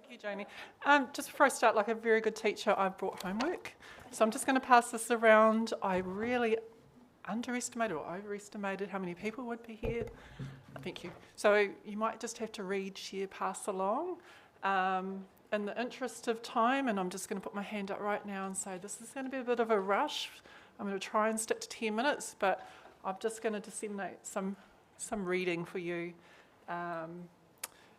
Thank you, Janie. Just before I start, like a very good teacher, I've brought homework. So I'm just going to pass this around. I really underestimated or overestimated how many people would be here. Thank you. So you might just have to read, share, pass along. In the interest of time, and I'm just going to put my hand up right now and say this is going to be a bit of a rush. I'm going to try and stick to 10 minutes, but I'm just going to disseminate some reading for you.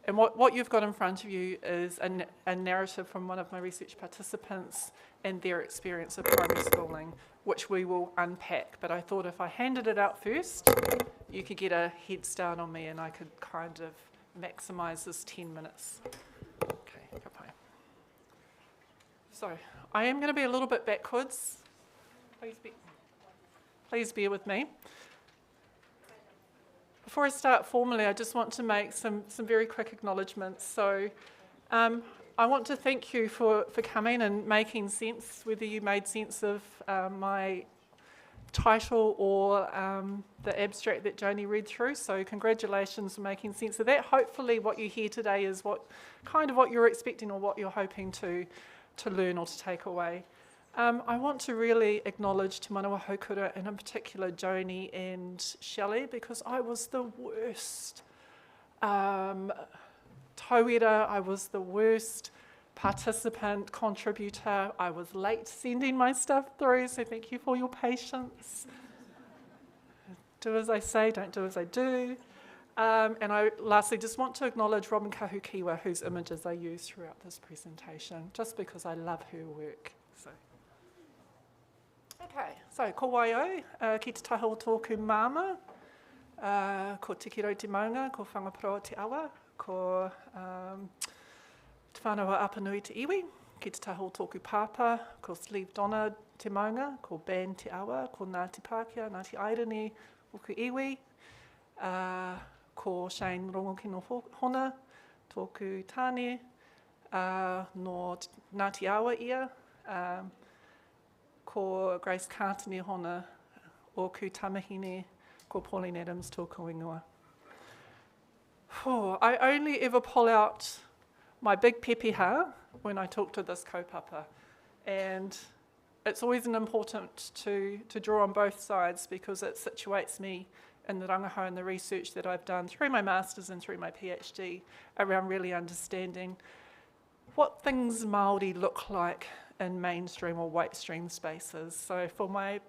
And what you've got in front of you is a narrative from one of my research participants and their experience of primary schooling, which we will unpack. But I thought if I handed it out first, you could get a head start on me and I could kind of maximise this 10 minutes. Okay, goodbye. So I am going to be a little bit backwards. Please bear with me. Before I start formally, I just want to make some very quick acknowledgements. So I want to thank you for coming and making sense, whether you made sense of my title or the abstract that Joni read through. So congratulations for making sense of that. Hopefully what you hear today is what you're expecting or what you're hoping to learn or to take away. I want to really acknowledge Te Manawa Haukura, and in particular Joni and Shelley, because I was the worst tauira, I was the worst participant, contributor. I was late sending my stuff through, so thank you for your patience. Do as I say, don't do as I do. And I lastly just want to acknowledge Robin Kahukiwa, whose images I use throughout this presentation, just because I love her work. Okay, so ko waio, ki te taho tōku māma, ko te kiro te maunga, ko whangaproa te awa, ko te whānawa apanui te iwi, ki te taho tōku pāpā, ko Sleeve Donna te maunga, ko Ben te awa, ko Māori-Pākehā, Ngāti Airani, oku iwi, ko Shane Rongoki no Hona, tōku tāne, no Ngāti Awa ia, ko Grace Kātini Hona, oku tamahine, ko Pauline Adams tōku ingoa. I only ever pull out my big pepeha when I talk to this kaupapa, and it's always important to draw on both sides because it situates me in the rangahau and the research that I've done through my Masters and through my PhD around really understanding what things Māori look like in mainstream or white stream spaces. So for my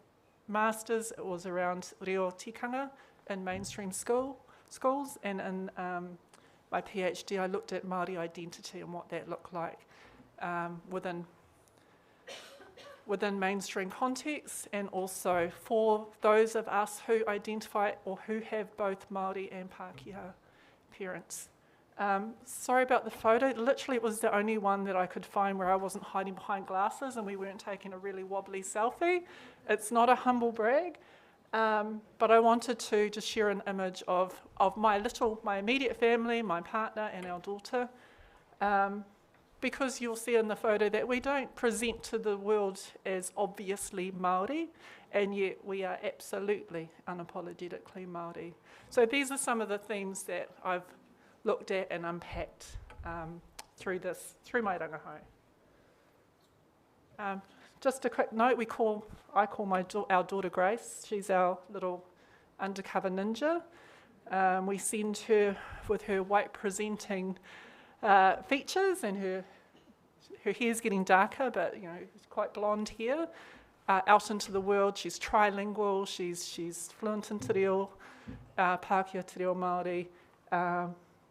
Masters, it was around reo tikanga in mainstream schools, and in my PhD, I looked at Māori identity and what that looked like within mainstream contexts, and also for those of us who identify or who have both Māori and Pākehā parents. Sorry about the photo. Literally, it was the only one that I could find where I wasn't hiding behind glasses and we weren't taking a really wobbly selfie. It's not a humble brag, but I wanted to just share an image of my immediate family, my partner and our daughter, because you'll see in the photo that we don't present to the world as obviously Māori, and yet we are absolutely unapologetically Māori. So these are some of the themes that I've looked at and unpacked through my rangahau. Just a quick note, I call our daughter Grace. She's our little undercover ninja. We send her with her white presenting features, and her hair's getting darker, but it's quite blonde hair. Out into the world, she's trilingual. She's fluent in te reo Pākehā, te reo Māori.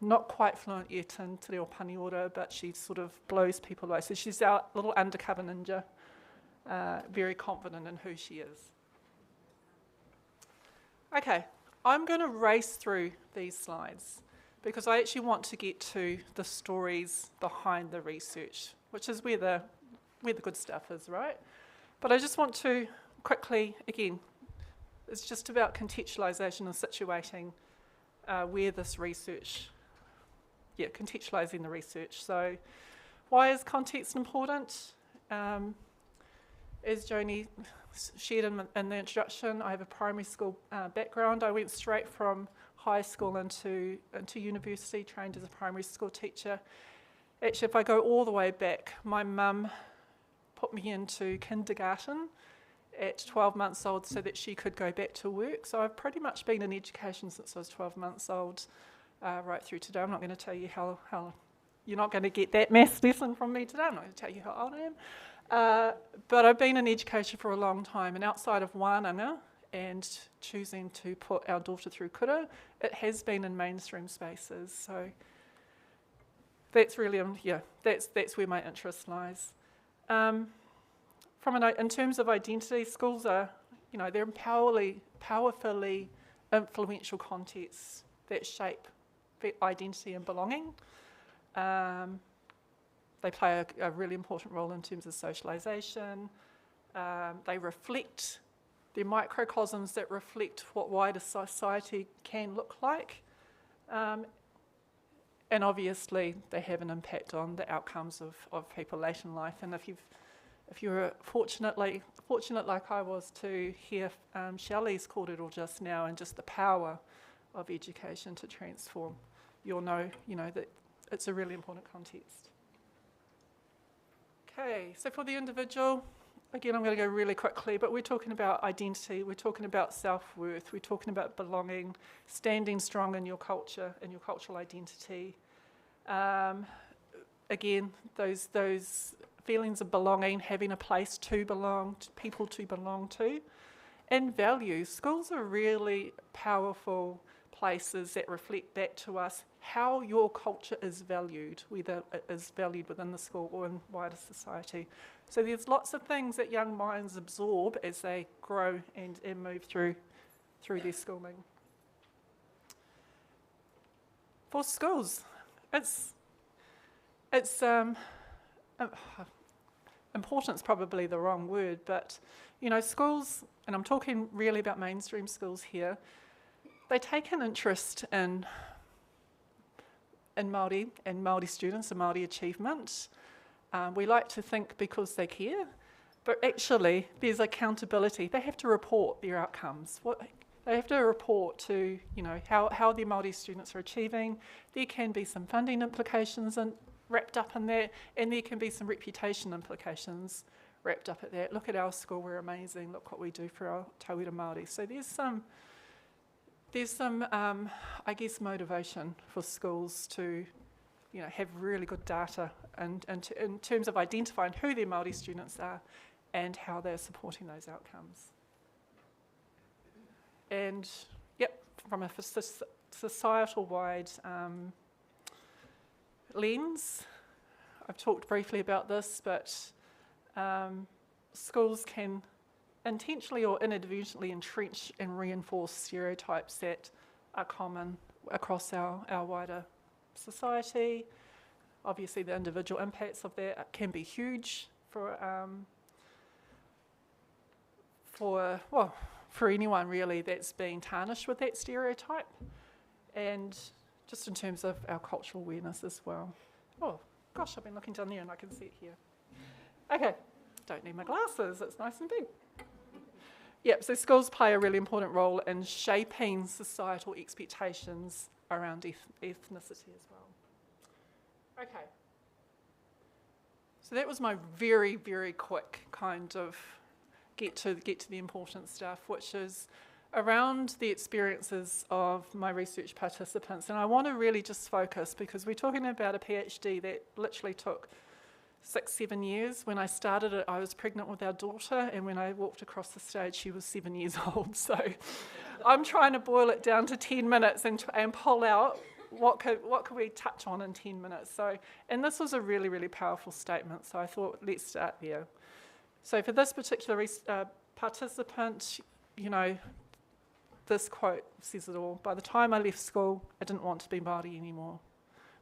Not quite fluent yet in te reo Paniora, but she sort of blows people away. So she's our little undercover ninja, very confident in who she is. Okay, I'm going to race through these slides because I actually want to get to the stories behind the research, which is where the good stuff is, right? But I just want to quickly, again, it's just about contextualisation and situating where this research, contextualising the research. So why is context important? As Joni shared in the introduction, I have a primary school background. I went straight from high school into university, trained as a primary school teacher. Actually, if I go all the way back, my mum put me into kindergarten at 12 months old so that she could go back to work. So I've pretty much been in education since I was 12 months old, right through today. I'm not going to tell you how you're not going to get that maths lesson from me today. I'm not going to tell you how old I am. But I've been in education for a long time, and outside of wānanga and choosing to put our daughter through kura, it has been in mainstream spaces. So that's really, that's where my interest lies. In terms of identity, schools are, they're powerfully influential contexts that shape identity and belonging. They play a really important role in terms of socialisation. They're microcosms that reflect what wider society can look like. And obviously, they have an impact on the outcomes of people late in life. And if you were fortunate like I was to hear Shelley's called it all just now, and just the power of education to transform, you'll know, that it's a really important context. Okay, so for the individual, again, I'm going to go really quickly, but we're talking about identity, we're talking about self-worth, we're talking about belonging, standing strong in your culture and your cultural identity. Again, those feelings of belonging, having a place to belong, people to belong to, and values. Schools are really powerful places that reflect back to us how your culture is valued, whether it is valued within the school or in wider society. So there's lots of things that young minds absorb as they grow and move through their schooling. For schools, it's important's probably the wrong word, but schools, and I'm talking really about mainstream schools here, they take an interest in Māori and Māori students and Māori achievement. We like to think because they care, but actually there's accountability. They have to report their outcomes. They have to report to how their Māori students are achieving. There can be some funding implications wrapped up in that, and there can be some reputation implications wrapped up at that. Look at our school, we're amazing. Look what we do for our tauira Māori. So there's some I guess, motivation for schools to, have really good data and in terms of identifying who their Māori students are and how they're supporting those outcomes. And, from a societal-wide lens, I've talked briefly about this, but schools can intentionally or inadvertently entrench and reinforce stereotypes that are common across our wider society. Obviously, the individual impacts of that can be huge for anyone really that's being tarnished with that stereotype, and just in terms of our cultural awareness as well. Oh gosh, I've been looking down there and I can see it here. Okay, don't need my glasses, it's nice and big. Yep, so schools play a really important role in shaping societal expectations around ethnicity as well. Okay, so that was my very, very quick kind of get to the important stuff, which is around the experiences of my research participants. And I want to really just focus, because we're talking about a PhD that literally took 6-7 years. When I started it, I was pregnant with our daughter, and when I walked across the stage, she was 7 years old. So I'm trying to boil it down to 10 minutes and pull out what could we touch on in 10 minutes. So, and this was a really, really powerful statement, so I thought, let's start there. So for this particular participant, this quote says it all. By the time I left school, I didn't want to be Māori anymore,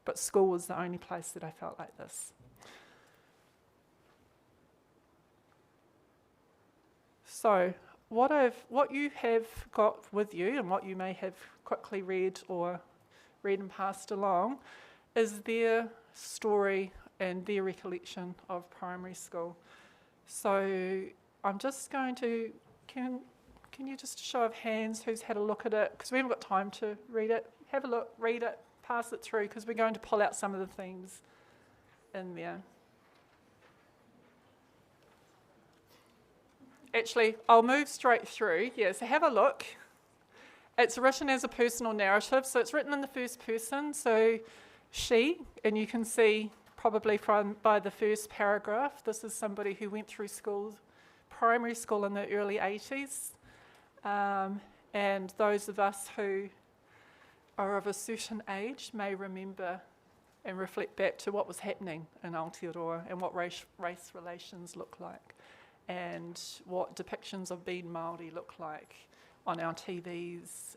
but school was the only place that I felt like this. So what you have got with you, and what you may have quickly read and passed along, is their story and their recollection of primary school. So I'm just going to, can you just show of hands who's had a look at it, because we haven't got time to read it. Have a look, read it, pass it through, because we're going to pull out some of the themes in there. Actually, I'll move straight through. Yeah, so have a look. It's written as a personal narrative, so it's written in the first person, so she, and you can see probably by the first paragraph, this is somebody who went through primary school in the early 80s, and those of us who are of a certain age may remember and reflect back to what was happening in Aotearoa and what race relations look like, and what depictions of being Māori look like on our TVs,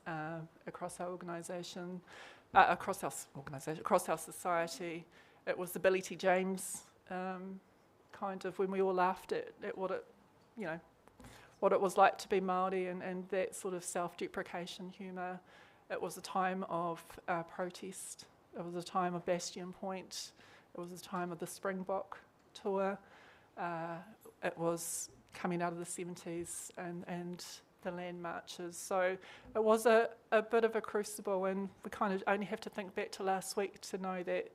across our organisation, across our society. It was the Billy T. James kind of when we all laughed at what it was like to be Māori, and that sort of self-deprecation humour. It was a time of protest. It was a time of Bastion Point. It was a time of the Springbok tour. It was coming out of the 70s and the land marches. So it was a bit of a crucible, and we kind of only have to think back to last week to know that,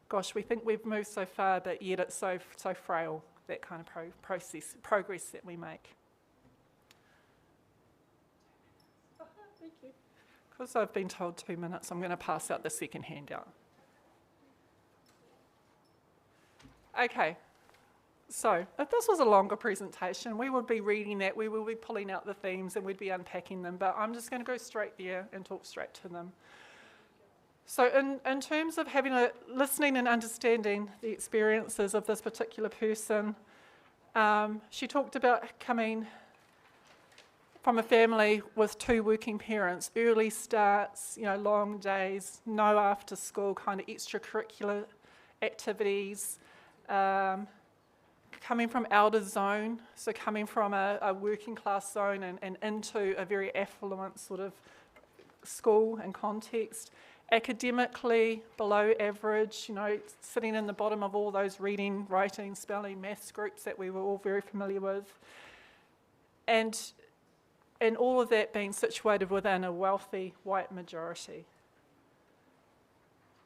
gosh, we think we've moved so far, but yet it's so frail, that kind of progress that we make. Thank you. Because I've been told 2 minutes, I'm going to pass out the second handout. Okay. So, if this was a longer presentation, we would be reading that, we will be pulling out the themes and we'd be unpacking them, but I'm just going to go straight there and talk straight to them. So in terms of listening and understanding the experiences of this particular person, she talked about coming from a family with 2 working parents, early starts, long days, no after school kind of extracurricular activities, coming from outer zone, so coming from a working class zone and into a very affluent sort of school and context, academically below average, sitting in the bottom of all those reading, writing, spelling, maths groups that we were all very familiar with, and all of that being situated within a wealthy white majority.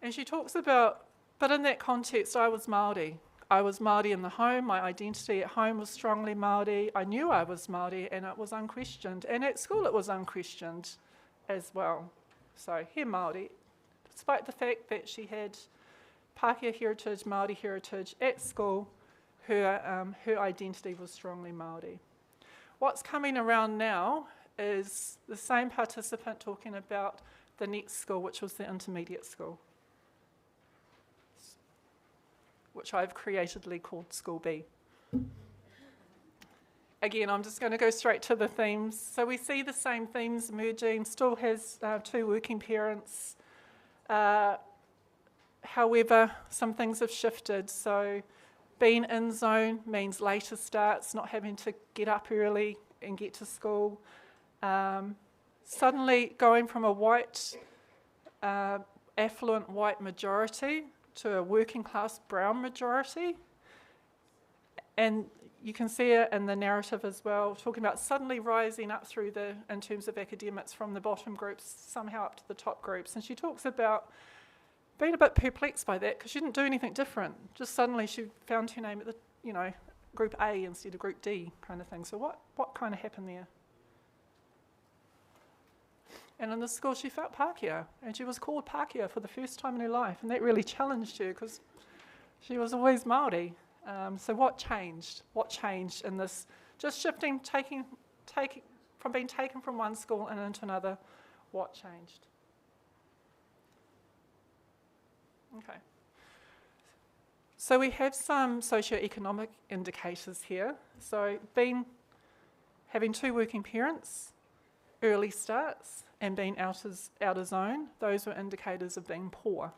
And she talks about, but in that context, I was Māori. I was Māori in the home. My identity at home was strongly Māori. I knew I was Māori, and it was unquestioned. And at school, it was unquestioned as well. So, he Māori, despite the fact that she had Pākehā heritage, Māori heritage at school, her identity was strongly Māori. What's coming around now is the same participant talking about the next school, which was the intermediate school, which I've creatively called School B. Again, I'm just going to go straight to the themes. So we see the same themes emerging, still has 2 working parents. However, some things have shifted. So being in zone means later starts, not having to get up early and get to school. Suddenly going from a white, affluent white majority to a working class brown majority. And you can see it in the narrative as well, talking about suddenly rising up through in terms of academics, from the bottom groups somehow up to the top groups. And she talks about being a bit perplexed by that because she didn't do anything different. Just suddenly she found her name at the, group A instead of group D kind of thing. So what kind of happened there? And in the school she felt Pākehā, and she was called Pākehā for the first time in her life, and that really challenged her because she was always Māori. So what changed? What changed in this just shifting, taking from being taken from one school and into another? What changed? Okay. So we have some socioeconomic indicators here. So having 2 working parents, early starts, and being outer zone, those were indicators of being poor.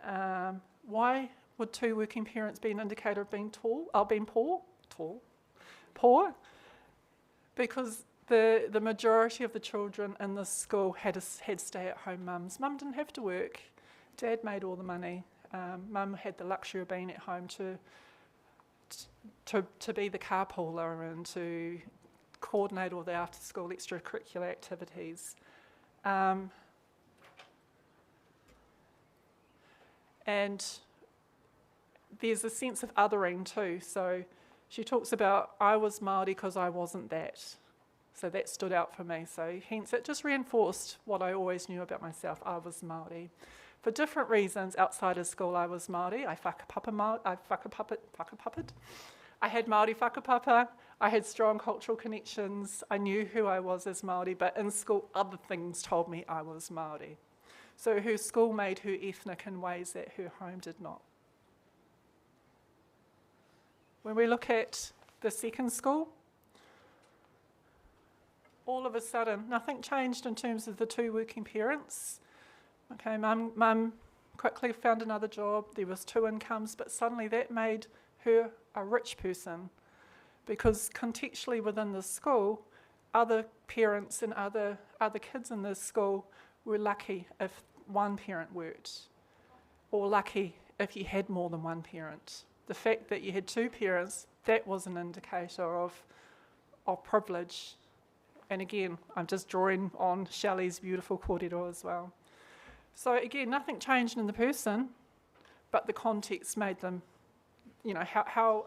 Why would 2 working parents be an indicator of being poor? Because the majority of the children in this school had stay-at-home mums. Mum didn't have to work. Dad made all the money. Mum had the luxury of being at home to be the carpooler and to coordinate all the after-school extracurricular activities. And there's a sense of othering too. So she talks about, I was Māori because I wasn't that. So that stood out for me. So hence it just reinforced what I always knew about myself. I was Māori. For different reasons outside of school, I was Māori. I whakapapa'd. I had Māori whakapapa. I had strong cultural connections. I knew who I was as Māori, but in school, other things told me I was Māori. So her school made her ethnic in ways that her home did not. When we look at the second school, all of a sudden, nothing changed in terms of the two working parents. Okay, mum quickly found another job. There was 2 incomes, but suddenly that made her a rich person, because contextually within the school, other parents and other kids in this school were lucky if one parent worked, or lucky if you had more than one parent. The fact that you had 2 parents, that was an indicator of privilege. And again, I'm just drawing on Shelley's beautiful kōrero as well. So again, nothing changed in the person, but the context made them, how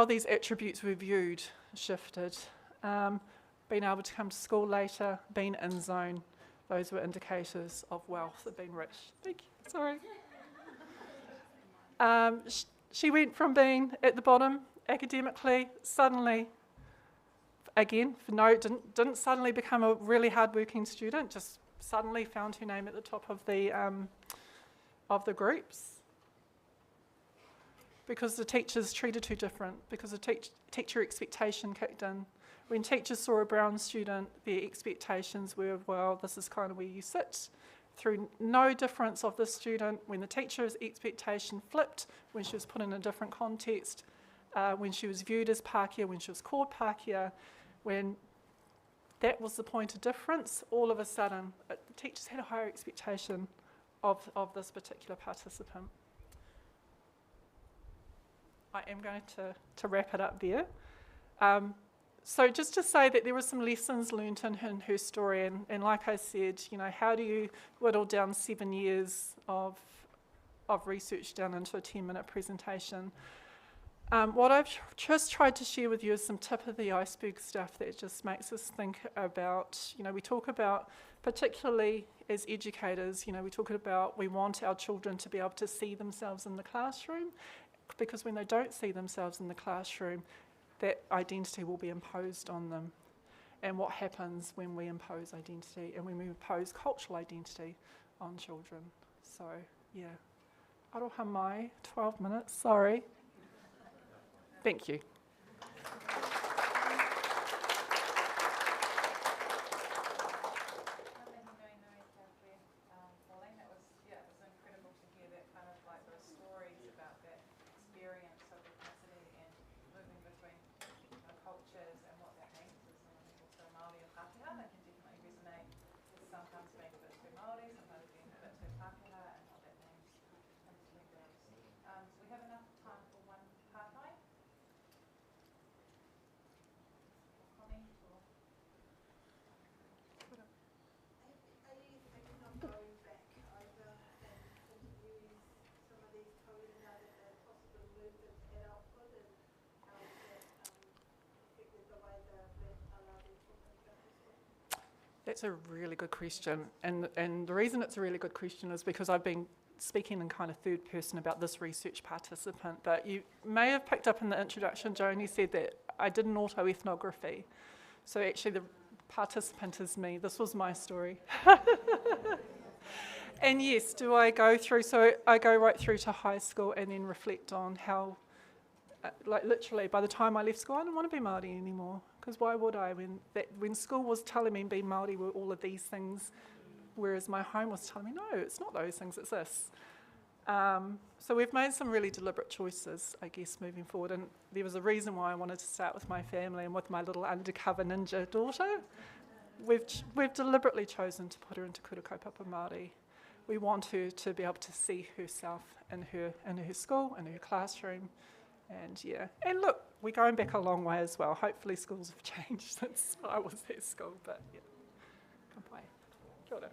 these attributes were viewed shifted. Being able to come to school later, being in zone, those were indicators of wealth, of being rich. Thank you, sorry. She went from being at the bottom academically, suddenly, again, didn't suddenly become a really hard-working student, just suddenly found her name at the top of the groups. Because the teachers treated her different, because the teacher expectation kicked in. When teachers saw a brown student, their expectations were, well, this is kind of where you sit. Through no difference of this student, when the teacher's expectation flipped, when she was put in a different context, when she was viewed as Pākehā, when she was called Pākehā, when that was the point of difference, all of a sudden, the teachers had a higher expectation of this particular participant. I am going to wrap it up there. So just to say that there were some lessons learnt in her story, and like I said, how do you whittle down 7 years of research down into a 10-minute presentation? What I've just tried to share with you is some tip of the iceberg stuff that just makes us think about, we talk about, particularly as educators, we talk about we want our children to be able to see themselves in the classroom, because when they don't see themselves in the classroom, that identity will be imposed on them. And what happens when we impose identity and when we impose cultural identity on children? So, yeah. Aroha mai, 12 minutes, sorry. Thank you. Pauline, it was incredible to hear that kind of like those stories about that experience of ethnicity and moving between cultures and what that means to someone who's also Māori-Pākehā. That can definitely resonate with sometimes being a bit too Māori, sometimes being a bit too Pākehā, and what that means into those. So we have enough time for one part-time. Connie, or Are you thinking of going back over and interviewing some of these Pauline that possibly moved into adulthood, and how that affected the way that allowed them to think about this one? That's a really good question. And the reason it's a really good question is because I've been speaking in kind of third person about this research participant, but you may have picked up in the introduction, Joni said that I did an autoethnography. So actually the participant is me. This was my story. And yes, do I go through, so I go right through to high school and then reflect on how, like literally by the time I left school, I didn't want to be Māori anymore, because why would I, when school was telling me being Māori were all of these things, whereas my home was telling me, no, it's not those things, it's this. So we've made some really deliberate choices, I guess, moving forward, and there was a reason why I wanted to start with my family and with my little undercover ninja daughter. We've deliberately chosen to put her into kura kaupapa Māori. We want her to be able to see herself in her school, in her classroom, and yeah. And look, we're going back a long way as well. Hopefully schools have changed since I was at school, but yeah. Ka pai. Kia ora.